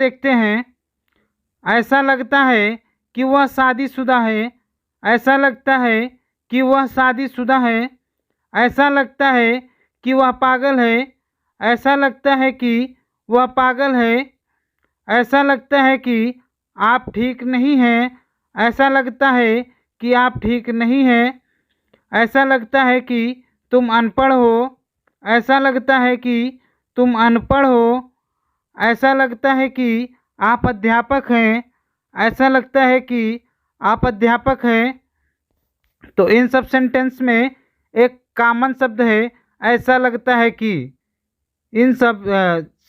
देखते हैं, ऐसा लगता है कि वह शादीशुदा है। ऐसा लगता है कि वह शादीशुदा है। ऐसा लगता है कि वह पागल है। ऐसा लगता है कि वह पागल है। ऐसा लगता है कि आप ठीक नहीं हैं। ऐसा लगता है कि आप ठीक नहीं हैं। ऐसा लगता है कि तुम अनपढ़ हो। ऐसा लगता है कि तुम अनपढ़ हो। ऐसा लगता है कि आप अध्यापक हैं। ऐसा लगता है कि आप अध्यापक हैं। तो इन सब सेंटेंस में एक कॉमन शब्द है, ऐसा लगता है कि। इन सब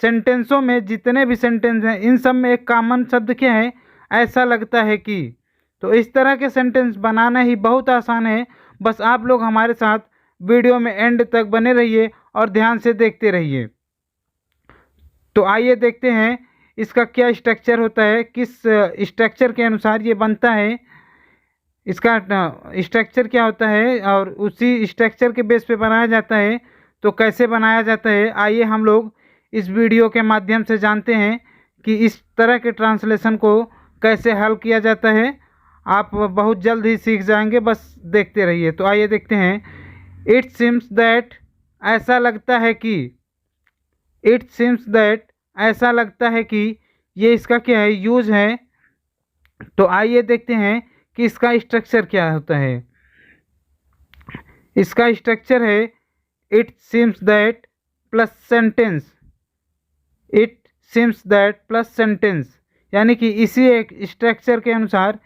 सेंटेंसों में जितने भी सेंटेंस हैं, इन सब में एक कॉमन शब्द क्या है? ऐसा लगता है कि। तो इस तरह के सेंटेंस बनाना ही बहुत आसान है। बस आप लोग हमारे साथ वीडियो में एंड तक बने रहिए और ध्यान से देखते रहिए। तो आइए देखते हैं इसका क्या स्ट्रक्चर होता है, किस स्ट्रक्चर के अनुसार ये बनता है, इसका स्ट्रक्चर क्या होता है और उसी स्ट्रक्चर के बेस पे बनाया जाता है। तो कैसे बनाया जाता है, आइए हम लोग इस वीडियो के माध्यम से जानते हैं कि इस तरह के ट्रांसलेशन को कैसे हल किया जाता है। आप बहुत जल्द ही सीख जाएंगे, बस देखते रहिए। तो आइए देखते हैं। इट सीम्स दैट, ऐसा लगता है कि। इट सीम्स दैट, ऐसा लगता है कि। ये इसका क्या है? यूज है। तो आइए देखते हैं कि इसका स्ट्रक्चर क्या होता है। इसका स्ट्रक्चर है it seems that plus sentence. It seems that plus sentence, यानी कि इसी एक स्ट्रक्चर के अनुसार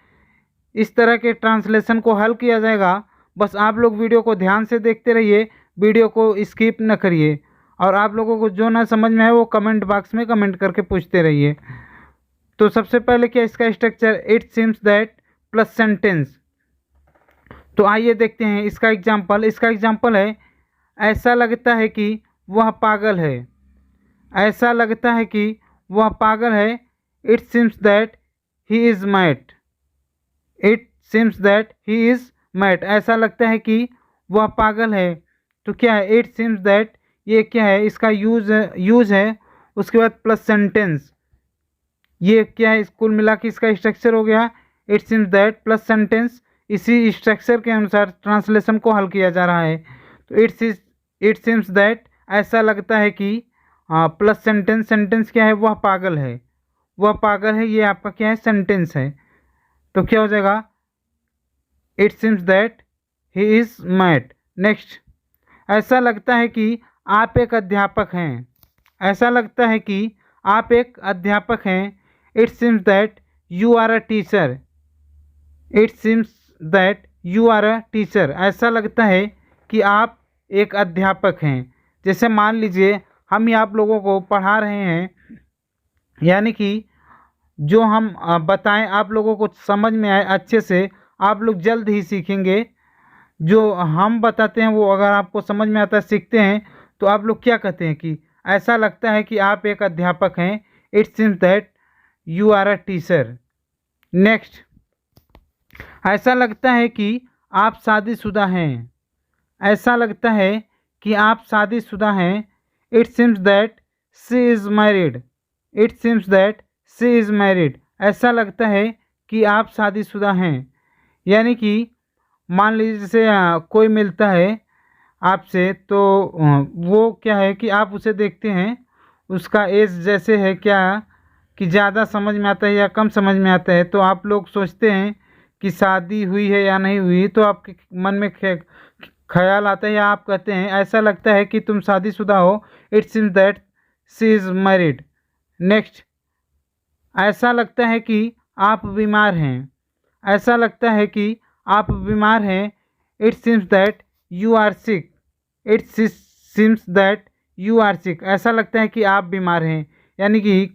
इस तरह के ट्रांसलेशन को हल किया जाएगा। बस आप लोग वीडियो को ध्यान से देखते रहिए, वीडियो को स्किप न करिए, और आप लोगों को जो ना समझ में है वो कमेंट बॉक्स में कमेंट करके पूछते रहिए। तो सबसे पहले क्या इसका structure? It seems that plus sentence. तो आइए देखते हैं इसका एग्जाम्पल। इसका एग्जाम्पल है, ऐसा लगता है कि वह पागल है। ऐसा लगता है कि वह पागल है। It seems that he is mad. It seems that he is mad, ऐसा लगता है कि वह पागल है। तो क्या है? इट सीम्स दैट, ये क्या है? इसका यूज है। उसके बाद प्लस सेंटेंस, ये क्या है? कुल मिला के इसका स्ट्रक्चर हो गया it seems that plus sentence. इसी स्ट्रक्चर के अनुसार ट्रांसलेशन को हल किया जा रहा है। तो इट सीम्स दैट, ऐसा लगता है कि, प्लस सेंटेंस। सेंटेंस क्या है? वह पागल है। वह पागल है, ये आपका क्या है? सेंटेंस है। तो क्या हो जाएगा? It seems that he is mad. Next, ऐसा लगता है कि आप एक अध्यापक हैं। ऐसा लगता है कि आप एक अध्यापक हैं। It seems that you are a teacher. It seems that you are a teacher, ऐसा लगता है कि आप एक अध्यापक हैं। जैसे मान लीजिए हम ही आप लोगों को पढ़ा रहे हैं, यानी कि जो हम बताएं आप लोगों को समझ में आए अच्छे से, आप लोग जल्द ही सीखेंगे। जो हम बताते हैं वो अगर आपको समझ में आता है, सीखते हैं, तो आप लोग क्या कहते हैं कि ऐसा लगता है कि आप एक अध्यापक हैं। It seems that you are a teacher. Next, ऐसा लगता है कि आप शादीशुदा हैं। ऐसा लगता है कि आप शादीशुदा हैं। It seems that she is married. It seems that she is married, ऐसा लगता है कि आप शादीशुदा हैं। यानी कि मान लीजिए जैसे कोई मिलता है आपसे, तो वो क्या है कि आप उसे देखते हैं, उसका एज जैसे है क्या कि ज़्यादा समझ में आता है या कम समझ में आता है, तो आप लोग सोचते हैं कि शादी हुई है या नहीं हुई, तो आपके मन में ख्याल आता है या आप कहते हैं ऐसा लगता है कि तुम शादीशुदा हो। It seems that she is married. Next, ऐसा लगता है कि आप बीमार हैं। ऐसा लगता है कि आप बीमार हैं। It seems that you are sick. It seems that you are sick, ऐसा लगता है कि आप बीमार हैं। यानी कि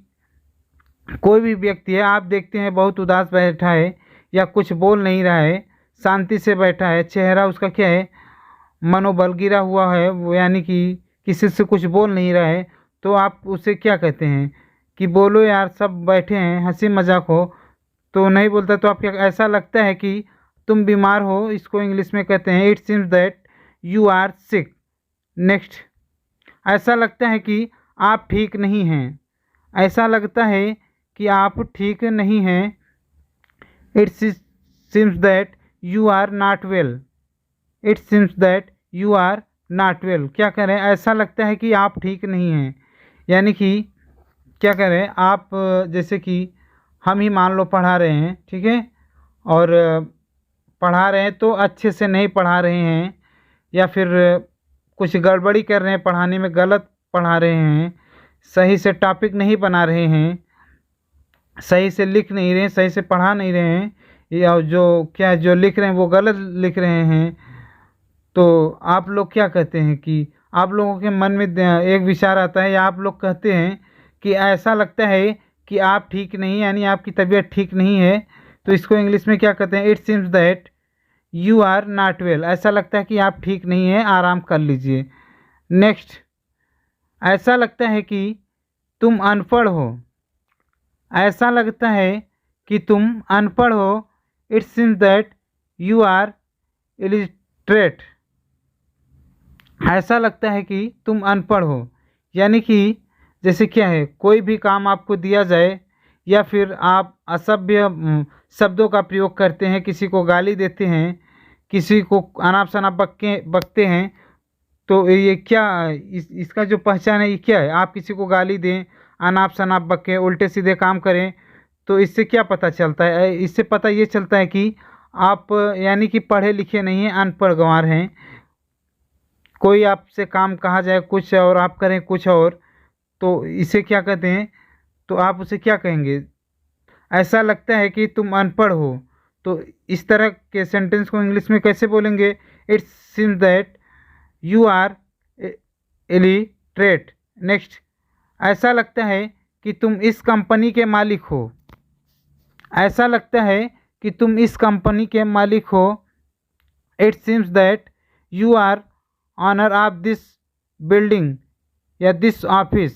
कोई भी व्यक्ति है, आप देखते हैं बहुत उदास बैठा है या कुछ बोल नहीं रहा है, शांति से बैठा है, चेहरा उसका क्या है? मनोबल गिरा हुआ है, वो यानी कि किसी से कुछ बोल नहीं रहा है, तो आप उसे क्या कहते हैं कि बोलो यार, सब बैठे हैं, हंसी मजाक हो, तो नहीं बोलता, तो आप क्या, ऐसा लगता है कि तुम बीमार हो, इसको इंग्लिश में कहते हैं it seems that you are sick. Next, ऐसा लगता है कि आप ठीक नहीं हैं। ऐसा लगता है कि आप ठीक नहीं हैं। It seems that you are not well. It seems that you are not well. क्या करें, ऐसा लगता है कि आप ठीक नहीं हैं। यानी कि क्या करें आप, जैसे कि हम ही मान लो पढ़ा रहे हैं, ठीक है, और पढ़ा रहे हैं तो अच्छे से नहीं पढ़ा रहे हैं, या फिर कुछ गड़बड़ी कर रहे हैं पढ़ाने में, गलत पढ़ा रहे हैं, सही से टॉपिक नहीं बना रहे हैं, सही से लिख नहीं रहे हैं, सही से पढ़ा नहीं रहे हैं, या जो क्या जो लिख रहे हैं वो गलत लिख रहे हैं, तो आप लोग क्या कहते हैं कि आप लोगों के मन में एक विचार आता है, या आप लोग कहते हैं कि ऐसा लगता है कि आप ठीक नहीं, यानी आपकी तबीयत ठीक नहीं है, तो इसको इंग्लिश में क्या कहते हैं? It seems that you are not well. ऐसा लगता है कि आप ठीक नहीं हैं, आराम कर लीजिए। नेक्स्ट, ऐसा लगता है कि तुम अनपढ़ हो। ऐसा लगता है कि तुम अनपढ़ हो। It seems that you are illiterate. ऐसा लगता है कि तुम अनपढ़ हो, यानी कि जैसे क्या है, कोई भी काम आपको दिया जाए, या फिर आप असभ्य शब्दों का प्रयोग करते हैं, किसी को गाली देते हैं, किसी को अनाप शनाप बकते हैं, तो ये क्या, इसका जो पहचान है ये क्या है? आप किसी को गाली दें, अनाप शनाप बकें, उल्टे सीधे काम करें, तो इससे क्या पता चलता है? इससे पता ये चलता है कि आप यानी कि पढ़े लिखे नहीं हैं, अनपढ़ गंवार हैं। कोई आपसे काम कहा जाए कुछ और आप करें कुछ और, तो इसे क्या कहते हैं? तो आप उसे क्या कहेंगे? ऐसा लगता है कि तुम अनपढ़ हो। तो इस तरह के सेंटेंस को इंग्लिश में कैसे बोलेंगे? It seems that you are illiterate. Next, ऐसा लगता है कि तुम इस कंपनी के मालिक हो। ऐसा लगता है कि तुम इस कंपनी के मालिक हो। It seems that you are owner of this building या this office.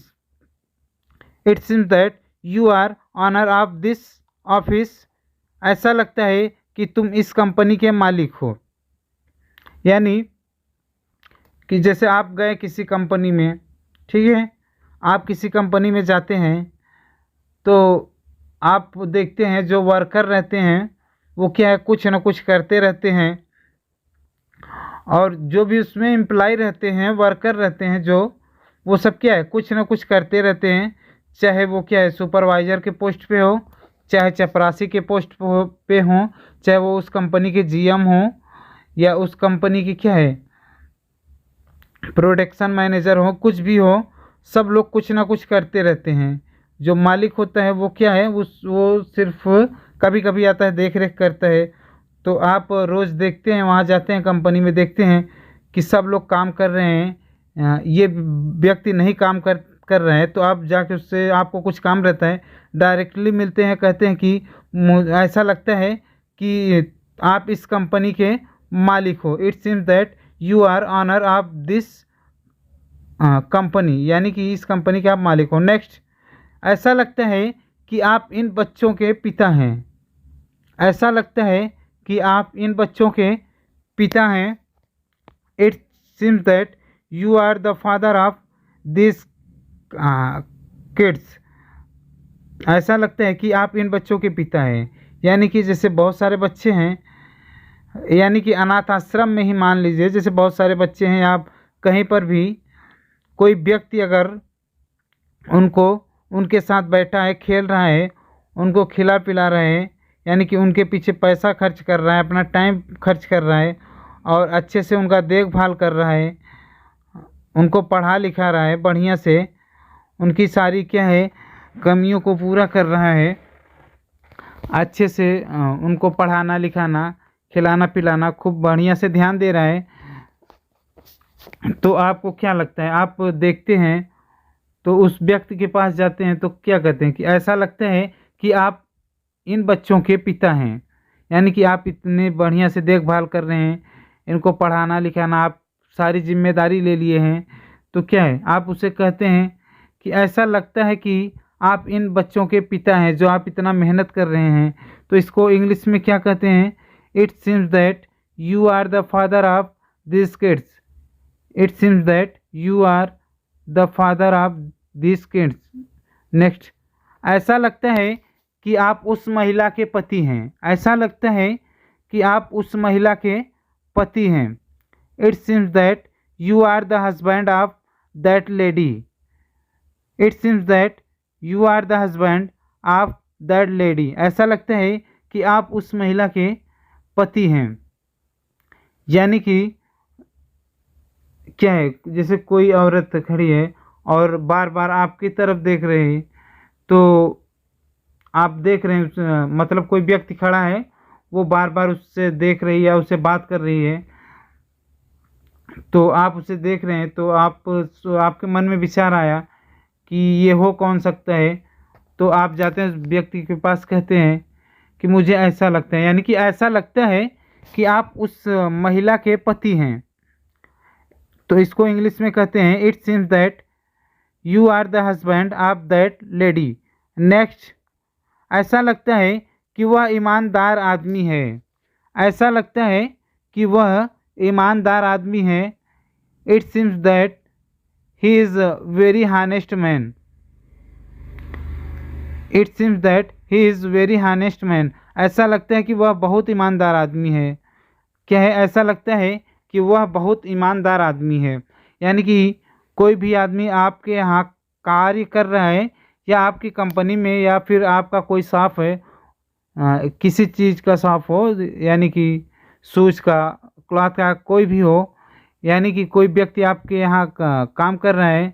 It seems that you are owner of this office. ऐसा लगता है कि तुम इस कंपनी के मालिक हो। यानी कि जैसे आप गए किसी कंपनी में, ठीक है, आप किसी कंपनी में जाते हैं, तो आप देखते हैं जो वर्कर रहते हैं वो क्या है, कुछ ना कुछ करते रहते हैं, और जो भी उसमें एम्प्लॉय रहते हैं, वर्कर रहते हैं जो, वो सब क्या है, कुछ ना कुछ करते रहते हैं। चाहे वो क्या है, सुपरवाइज़र के पोस्ट पे हो, चाहे चपरासी के पोस्ट पे हो, चाहे वो उस कंपनी के जीएम हो, या उस कंपनी की क्या है, प्रोडक्शन मैनेजर हो, कुछ भी हो, सब लोग कुछ ना कुछ करते रहते हैं। जो मालिक होता है वो क्या है, वो सिर्फ कभी कभी आता है, देख रेख करता है। तो आप रोज़ देखते हैं, वहाँ जाते हैं कंपनी में, देखते हैं कि सब लोग काम कर रहे हैं, ये व्यक्ति नहीं काम कर रहे हैं, तो आप जाके उससे, आपको कुछ काम रहता है, डायरेक्टली मिलते हैं, कहते हैं कि ऐसा लगता है कि आप इस कंपनी के मालिक हो। It seems that you are owner of this company, यानी कि इस कंपनी के आप मालिक हो। नेक्स्ट, ऐसा लगता है कि आप इन बच्चों के पिता हैं। ऐसा लगता है कि आप इन बच्चों के पिता हैं। It seems that you are the father of this kids. ऐसा लगता है कि आप इन बच्चों के पिता हैं। यानी कि जैसे बहुत सारे बच्चे हैं, यानी कि अनाथ आश्रम में ही मान लीजिए, जैसे बहुत सारे बच्चे हैं, आप कहीं पर भी कोई व्यक्ति अगर उनको, उनके साथ बैठा है, खेल रहा है, उनको खिला पिला रहा है, यानी कि उनके पीछे पैसा खर्च कर रहा है, अपना टाइम खर्च कर रहा है, और अच्छे से उनका देखभाल कर रहा है, उनको पढ़ा लिखा रहा है बढ़िया से, उनकी सारी क्या है कमियों को पूरा कर रहा है, अच्छे से उनको पढ़ाना लिखाना, खिलाना पिलाना खूब बढ़िया से ध्यान दे रहा है, तो आपको क्या लगता है? आप देखते हैं तो उस व्यक्ति के पास जाते हैं तो क्या कहते हैं कि ऐसा लगता है कि आप इन बच्चों के पिता हैं। यानी कि आप इतने बढ़िया से देखभाल कर रहे हैं, इनको पढ़ाना लिखाना, आप सारी जिम्मेदारी ले लिए हैं, तो क्या है, आप उसे कहते हैं कि ऐसा लगता है कि आप इन बच्चों के पिता हैं जो आप इतना मेहनत कर रहे हैं। तो इसको इंग्लिश में क्या कहते हैं? It seems that you are the father of this kids. It seems that you are the father of this kids. Next, ऐसा लगता है कि आप उस महिला के पति हैं। ऐसा लगता है कि आप उस महिला के पति हैं। It seems that you are the husband of that lady. It seems that you are the husband of that lady. ऐसा लगता है कि आप उस महिला के पति हैं। यानी कि क्या है, जैसे कोई औरत खड़ी है और बार बार आपकी तरफ देख रही है, तो आप देख रहे हैं, मतलब कोई व्यक्ति खड़ा है, वो बार बार उससे देख रही है या उससे बात कर रही है, तो आप उसे देख रहे हैं, तो आपके मन में विचार आया कि ये हो कौन सकता है। तो आप जाते हैं उस व्यक्ति के पास, कहते हैं कि मुझे ऐसा लगता है, यानी कि ऐसा लगता है कि आप उस महिला के पति हैं। तो इसको इंग्लिश में कहते हैं it seems that you are the husband of that lady. Next, ऐसा लगता है कि वह ईमानदार आदमी है। ऐसा लगता है कि वह ईमानदार आदमी है। It seems that he is very हानेस्ट man. It seems that he is very हानेस्ट man. ऐसा लगता है कि वह बहुत ईमानदार आदमी है। क्या है, ऐसा लगता है कि वह बहुत ईमानदार आदमी है। यानी कि कोई भी आदमी आपके यहाँ कार्य कर रहा है, या आपकी कंपनी में, या फिर आपका कोई शॉप है, किसी चीज़ का शॉप हो, यानी कि शूज़ का, क्लॉथ का, कोई भी हो, यानी कि कोई व्यक्ति आपके यहाँ काम कर रहा है,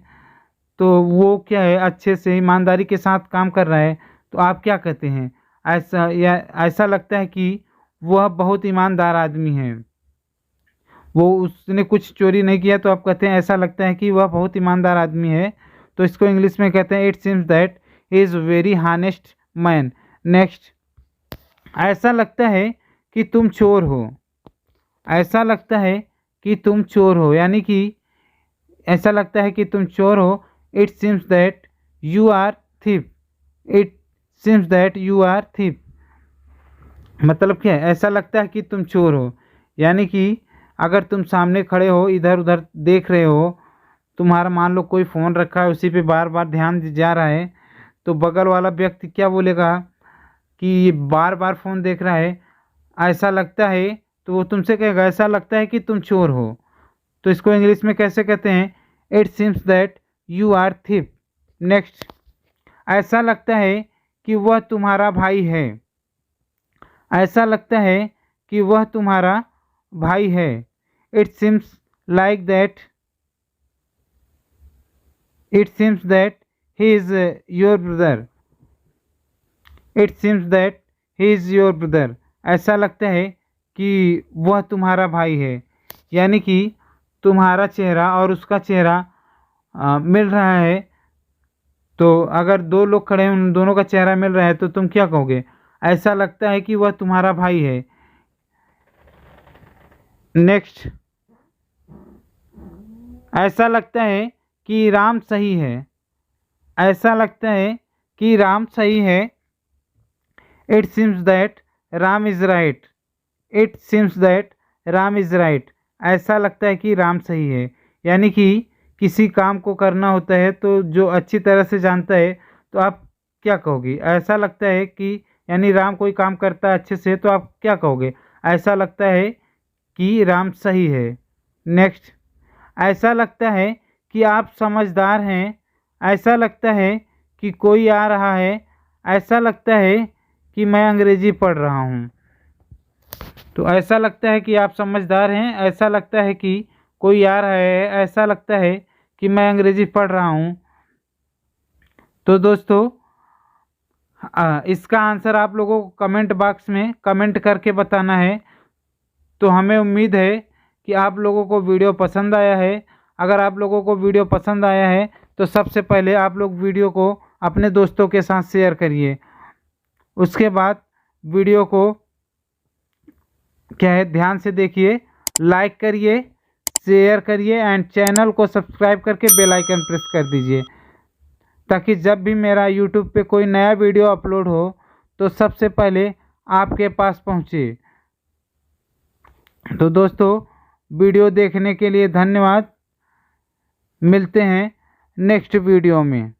तो वो क्या है, अच्छे से ईमानदारी के साथ काम कर रहा है, तो आप क्या कहते हैं, ऐसा लगता है कि वह बहुत ईमानदार आदमी है, वो उसने कुछ चोरी नहीं किया, तो आप कहते हैं ऐसा लगता है कि वह बहुत ईमानदार आदमी है। तो इसको इंग्लिश में कहते हैं it seems that he is very हानेस्ट man. Next, ऐसा लगता है कि तुम चोर हो। ऐसा लगता है कि तुम चोर हो, यानी कि ऐसा लगता है कि तुम चोर हो। It seems that you are thief. It seems that you are thief मतलब क्या है, ऐसा लगता है कि तुम चोर हो। यानी कि अगर तुम सामने खड़े हो, इधर उधर देख रहे हो, तुम्हारा मान लो कोई फ़ोन रखा है, उसी पे बार बार ध्यान जा रहा है, तो बगल वाला व्यक्ति क्या बोलेगा कि ये बार बार फ़ोन देख रहा है, ऐसा लगता है, तो वो तुमसे कहेगा ऐसा लगता है कि तुम चोर हो। तो इसको इंग्लिश में कैसे कहते हैं, it seems that you are thief. Next, ऐसा लगता है कि वह तुम्हारा भाई है। ऐसा लगता है कि वह तुम्हारा भाई है। It seems like that it seems that he is your brother. It seems that he is your brother. ऐसा लगता है कि वह तुम्हारा भाई है। यानी कि तुम्हारा चेहरा और उसका चेहरा मिल रहा है, तो अगर दो लोग खड़े हैं, उन दोनों का चेहरा मिल रहा है, तो तुम क्या कहोगे, ऐसा लगता है कि वह तुम्हारा भाई है। नेक्स्ट, ऐसा लगता है कि राम सही है। ऐसा लगता है कि राम सही है। It seems that Ram is right. It seems that Ram is right. ऐसा लगता है कि राम सही है। यानी कि किसी काम को करना होता है, तो जो अच्छी तरह से जानता है, तो आप क्या कहोगे, ऐसा लगता है कि, यानी राम कोई काम करता है अच्छे से, तो आप क्या कहोगे, ऐसा लगता है कि राम सही है। नेक्स्ट, ऐसा लगता है कि आप समझदार हैं। ऐसा लगता है कि कोई आ रहा है। ऐसा लगता है कि मैं अंग्रेजी पढ़ रहा हूँ। तो ऐसा लगता है कि आप समझदार हैं। ऐसा लगता है कि कोई आ रहा है। ऐसा लगता है कि मैं अंग्रेजी पढ़ रहा हूँ। तो दोस्तों, इसका आंसर आप लोगों को कमेंट बॉक्स में कमेंट करके बताना है। तो हमें उम्मीद है कि आप लोगों को वीडियो पसंद आया है। अगर आप लोगों को वीडियो पसंद आया है, तो सबसे पहले आप लोग वीडियो को अपने दोस्तों के साथ शेयर करिए। उसके बाद वीडियो को क्या है, ध्यान से देखिए, लाइक करिए, शेयर करिए, एंड चैनल को सब्सक्राइब करके बेल आइकन प्रेस कर दीजिए, ताकि जब भी मेरा यूट्यूब पे कोई नया वीडियो अपलोड हो, तो सबसे पहले आपके पास पहुंचे। तो दोस्तों, वीडियो देखने के लिए धन्यवाद। मिलते हैं नेक्स्ट वीडियो में।